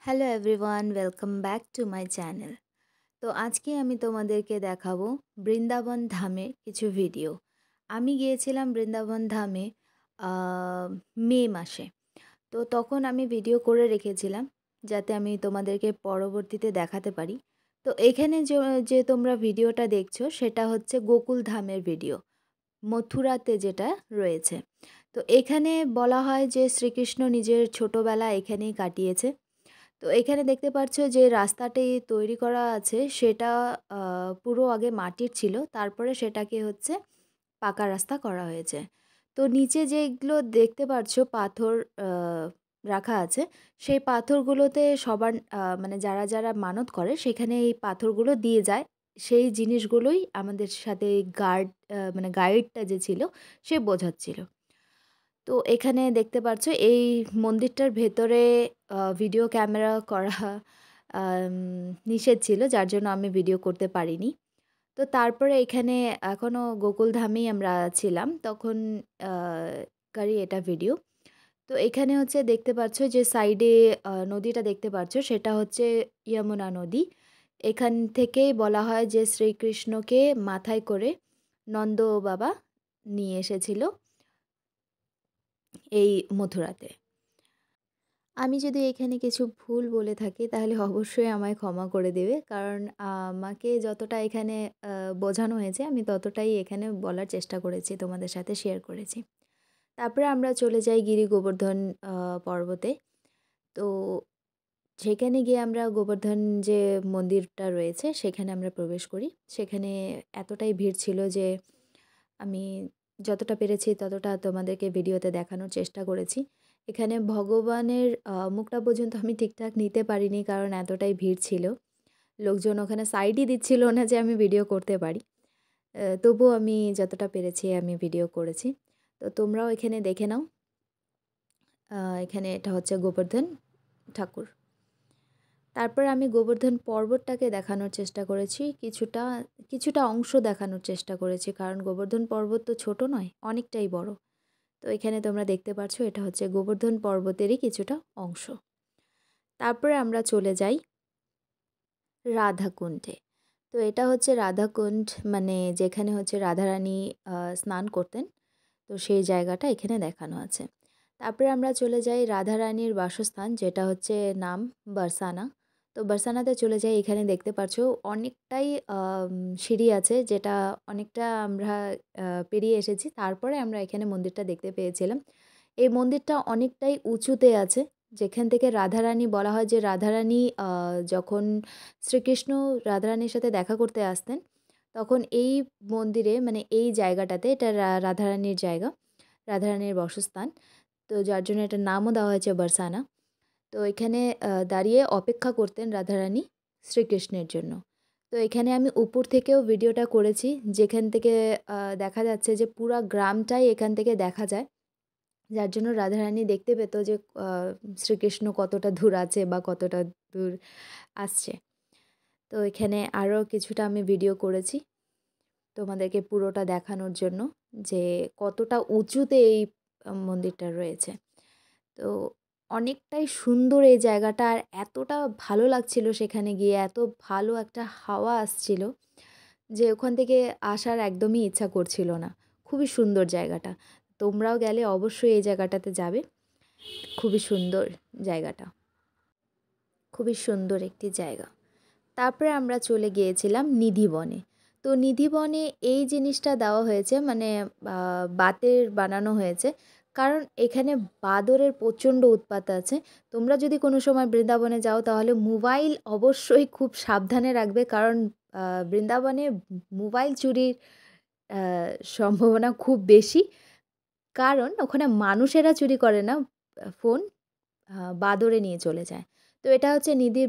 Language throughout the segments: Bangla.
Hello everyone, welcome back to my channel. তো আজকে আমি তোমাদেরকে দেখাবো বৃন্দাবন ধামের কিছু ভিডিও। আমি গিয়েছিলাম বৃন্দাবন ধামে মে মাসে। তো তখন আমি ভিডিও করে রেখেছিলাম যাতে আমি তোমাদেরকে পরবর্তীতে দেখাতে পারি। তো এখানে যে যে তোমরা ভিডিওটা দেখছো সেটা হচ্ছে গোকুল ধামের ভিডিও, মথুরাতে যেটা রয়েছে। তো এখানে বলা হয় যে শ্রীকৃষ্ণ নিজের ছোটোবেলা এখানেই কাটিয়েছে। তো এখানে দেখতে পাচ্ছ যে রাস্তাটি তৈরি করা আছে সেটা পুরো আগে মাটির ছিল, তারপরে সেটাকে হচ্ছে পাকা রাস্তা করা হয়েছে। তো নিচে যেগুলো দেখতে পাচ্ছ পাথর রাখা আছে, সেই পাথরগুলোতে সবার মানে যারা যারা মানত করে সেখানে এই পাথরগুলো দিয়ে যায়। সেই জিনিসগুলোই আমাদের সাথে মানে গাইডটা যে ছিল সে বোঝাচ্ছিল। তো এখানে দেখতে পাচ্ছ এই মন্দিরটার ভেতরে ভিডিও ক্যামেরা করা আম নিষেধ ছিল, যার জন্য আমি ভিডিও করতে পারিনি। তো তারপরে এখানে এখনও গোকুলধামেই আমরা ছিলাম তখন আ কারই এটা ভিডিও। তো এখানে হচ্ছে দেখতে পাচ্ছ যে সাইডে নদীটা দেখতে পাচ্ছ সেটা হচ্ছে যমুনা নদী। এখান থেকেই বলা হয় যে শ্রীকৃষ্ণকে মাথায় করে নন্দ বাবা নিয়ে এসেছিল এই মথুরাতে। আমি যদি এখানে কিছু ভুল বলে থাকি তাহলে অবশ্যই আমায় ক্ষমা করে দেবে। কারণ আমাকে যতটা এখানে বোঝানো হয়েছে আমি ততটাই এখানে বলার চেষ্টা করেছি, তোমাদের সাথে শেয়ার করেছি। তারপরে আমরা চলে যাই গিরি গোবর্ধন পর্বতে। তো সেখানে গিয়ে আমরা গোবর্ধন যে মন্দিরটা রয়েছে সেখানে আমরা প্রবেশ করি। সেখানে এতটাই ভিড় ছিল যে আমি যতটা পেরেছি ততটা তোমাদেরকে ভিডিওতে দেখানোর চেষ্টা করেছি। এখানে ভগবানের মুখটা পর্যন্ত আমি ঠিকঠাক নিতে পারিনি, কারণ এতটাই ভিড় ছিল। লোকজন ওখানে সাইডই দিচ্ছিল না যে আমি ভিডিও করতে পারি। তবুও আমি যতটা পেরেছি আমি ভিডিও করেছি। তো তোমরাও এখানে দেখে নাও। এখানে এটা হচ্ছে গোবর্ধন ঠাকুর। তারপর আমি গোবর্ধন পর্বতটাকে দেখানোর চেষ্টা করেছি, কিছুটা কিছুটা অংশ দেখানোর চেষ্টা করেছি, কারণ গোবর্ধন পর্বত তো ছোট নয়, অনেকটাই বড়। তো এখানে তোমরা দেখতে পাচ্ছ এটা হচ্ছে গোবর্ধন পর্বতেরই কিছুটা অংশ। তারপরে আমরা চলে যাই রাধাকুণ্ডে। তো এটা হচ্ছে রাধাকুণ্ড, মানে যেখানে হচ্ছে রাধারানী স্নান করতেন। তো সেই জায়গাটা এখানে দেখানো আছে। তারপরে আমরা চলে যাই রাধারানীর বাসস্থান, যেটা হচ্ছে নাম বারসানা। তো বারসানাতে চলে যাই। এখানে দেখতে পাচ্ছ অনেকটাই সিঁড়ি আছে, যেটা অনেকটা আমরা পেরিয়ে এসেছি। তারপরে আমরা এখানে মন্দিরটা দেখতে পেয়েছিলাম। এই মন্দিরটা অনেকটাই উঁচুতে আছে, যেখান থেকে রাধারানী বলা হয় যে রাধারানী যখন শ্রীকৃষ্ণ রাধারানীর সাথে দেখা করতে আসতেন, তখন এই মন্দিরে মানে এই জায়গাটাতে, এটা রাধারানীর জায়গা, রাধারানীর বাসস্থান। তো যার জন্য এটার নামও দেওয়া হয়েছে বারসানা। তো এখানে দাঁড়িয়ে অপেক্ষা করতেন রাধারানী শ্রীকৃষ্ণের জন্য। তো এখানে আমি উপর থেকেও ভিডিওটা করেছি, যেখান থেকে দেখা যাচ্ছে যে পুরা গ্রামটাই এখান থেকে দেখা যায়। যার জন্য রাধারানী দেখতে পেত যে শ্রীকৃষ্ণ কতটা দূর আছে বা কতটা দূর আসছে। তো এখানে আরও কিছুটা আমি ভিডিও করেছি তোমাদেরকে পুরোটা দেখানোর জন্য যে কতটা উঁচুতে এই মন্দিরটা রয়েছে। তো অনেকটাই সুন্দর এই জায়গাটা, আর এতটা ভালো লাগছিল সেখানে গিয়ে, এত ভালো একটা হাওয়া আসছিল যে ওখান থেকে আসার একদমই ইচ্ছা করছিল না। খুবই সুন্দর জায়গাটা। তোমরাও গেলে অবশ্যই এই জায়গাটাতে যাবে। খুবই সুন্দর জায়গাটা, খুবই সুন্দর একটি জায়গা। তারপরে আমরা চলে গিয়েছিলাম নিধিবনে। তো নিধিবনে এই জিনিসটা দেওয়া হয়েছে, মানে বাতের বানানো হয়েছে, কারণ এখানে বাঁদরের প্রচণ্ড উৎপাত আছে। তোমরা যদি কোনো সময় বৃন্দাবনে যাও তাহলে মোবাইল অবশ্যই খুব সাবধানে রাখবে, কারণ বৃন্দাবনে মোবাইল চুরির সম্ভাবনা খুব বেশি। কারণ ওখানে মানুষেরা চুরি করে না ফোন, বাদরে নিয়ে চলে যায়। তো এটা হচ্ছে নিধির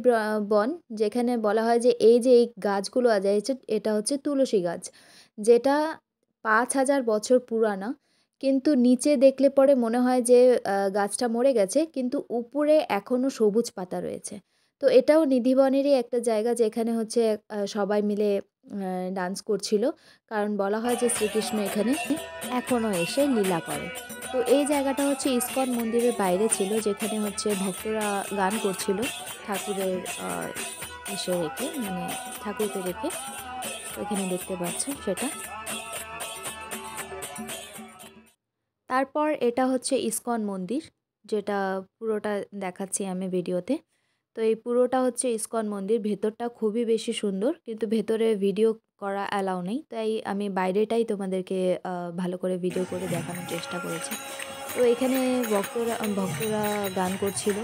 বন, যেখানে বলা হয় যে এই যে এই গাছগুলো আছে, এটা হচ্ছে তুলসী গাছ, যেটা ৫,০০০ বছর পুরানা। কিন্তু নিচে দেখলে পরে মনে হয় যে গাছটা মরে গেছে, কিন্তু উপরে এখনও সবুজ পাতা রয়েছে। তো এটাও নিধিবনেরই একটা জায়গা, যেখানে হচ্ছে সবাই মিলে ডান্স করছিল, কারণ বলা হয় যে শ্রীকৃষ্ণ এখানে এখনও এসে লীলা করে। তো এই জায়গাটা হচ্ছে ইস্কন মন্দিরের বাইরে ছিল, যেখানে হচ্ছে ভক্তরা গান করছিল ঠাকুরের ইসে রেখে, মানে ঠাকুরকে রেখে। তো এখানে দেখতে পাচ্ছ সেটা। তারপর এটা হচ্ছে ইস্কন মন্দির, যেটা পুরোটা দেখাচ্ছি আমি ভিডিওতে। তো এই পুরোটা হচ্ছে ইস্কন মন্দির, ভেতরটা খুবই বেশি সুন্দর, কিন্তু ভেতরে ভিডিও করা অ্যালাউ নেই, তাই আমি বাইরেটাই তোমাদেরকে ভালো করে ভিডিও করে দেখানোর চেষ্টা করেছি। তো এখানে ভক্তরা গান করছিল।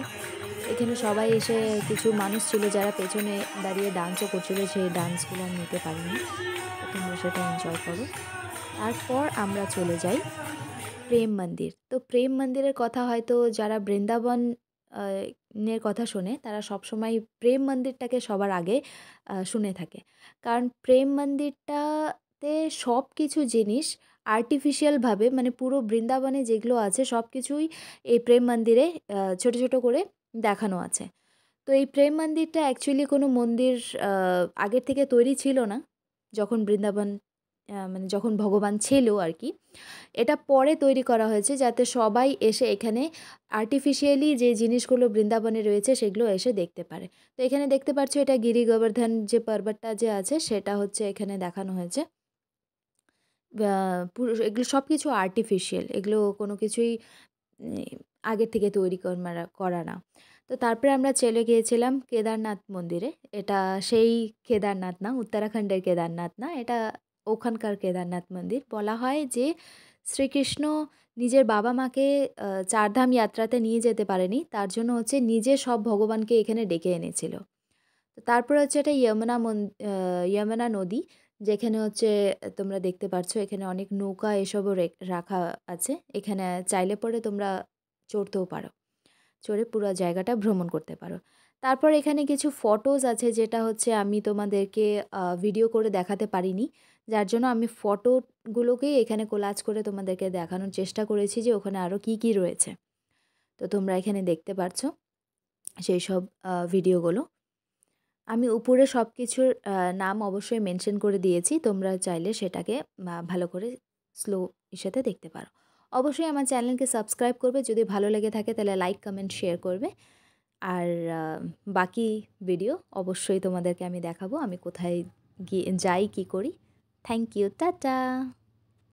এখানে সবাই এসে, কিছু মানুষ ছিল যারা পেছনে দাঁড়িয়ে ডান্সও করছিল, সেই ডান্সগুলো আমি নিতে পারিনি। তো তোমরা সেটা এনজয় করো। তারপর আমরা চলে যাই প্রেম মন্দির। তো প্রেম মন্দিরের কথা হয়তো যারা বৃন্দাবন এর কথা শোনে, তারা সবসময় প্রেম মন্দিরটাকে সবার আগে শুনে থাকে। কারণ প্রেম মন্দিরটাতে সব কিছু জিনিস আর্টিফিশিয়ালভাবে, মানে পুরো বৃন্দাবনে যেগুলো আছে সব কিছুই এই প্রেম মন্দিরে ছোট ছোট করে দেখানো আছে। তো এই প্রেম মন্দিরটা অ্যাকচুয়ালি কোনো মন্দির আগের থেকে তৈরি ছিল না, যখন বৃন্দাবন মানে যখন ভগবান ছিল আর কি। এটা পরে তৈরি করা হয়েছে যাতে সবাই এসে এখানে আর্টিফিশিয়ালি যে জিনিসগুলো বৃন্দাবনে রয়েছে সেগুলো এসে দেখতে পারে। তো এখানে দেখতে পাচ্ছ, এটা গিরি গোবর্ধন যে পর্বতটা যে আছে সেটা হচ্ছে এখানে দেখানো হয়েছে। পুরো এগুলো সব কিছু আর্টিফিশিয়াল, এগুলো কোনো কিছুই আগের থেকে তৈরি করা না। তো তারপরে আমরা চলে গিয়েছিলাম কেদারনাথ মন্দিরে। এটা সেই কেদারনাথ না, উত্তরাখণ্ডের কেদারনাথ না, এটা ওখানকার কেদারনাথ মন্দির। বলা হয় যে শ্রীকৃষ্ণ নিজের বাবা মাকে চারধাম যাত্রাতে নিয়ে যেতে পারেনি, তার জন্য হচ্ছে নিজে সব ভগবানকে এখানে ডেকে এনেছিল। তো তারপরে হচ্ছে এটা যমুনা নদী, যেখানে হচ্ছে তোমরা দেখতে পাচ্ছ এখানে অনেক নৌকা এসবও রাখা আছে। এখানে চাইলে পরে তোমরা চড়তেও পারো, চড়ে পুরো জায়গাটা ভ্রমণ করতে পারো। তারপর এখানে কিছু ফটোজ আছে, যেটা হচ্ছে আমি তোমাদেরকে ভিডিও করে দেখাতে পারিনি, যার জন্য আমি ফটোগুলোকেই এখানে কোলাজ করে তোমাদেরকে দেখানোর চেষ্টা করেছি যে ওখানে আরও কী কী রয়েছে। তো তোমরা এখানে দেখতে পাচ্ছ সেই সব ভিডিওগুলো। আমি উপরে সব কিছুর নাম অবশ্যই মেনশন করে দিয়েছি, তোমরা চাইলে সেটাকে ভালো করে স্লো সাথে দেখতে পারো। অবশ্যই আমার চ্যানেলকে সাবস্ক্রাইব করবে, যদি ভালো লেগে থাকে তাহলে লাইক কমেন্ট শেয়ার করবে। আর বাকি ভিডিও অবশ্যই তোমাদেরকে আমি দেখাবো, আমি কোথায় যাই কী করি। Thank you, tata.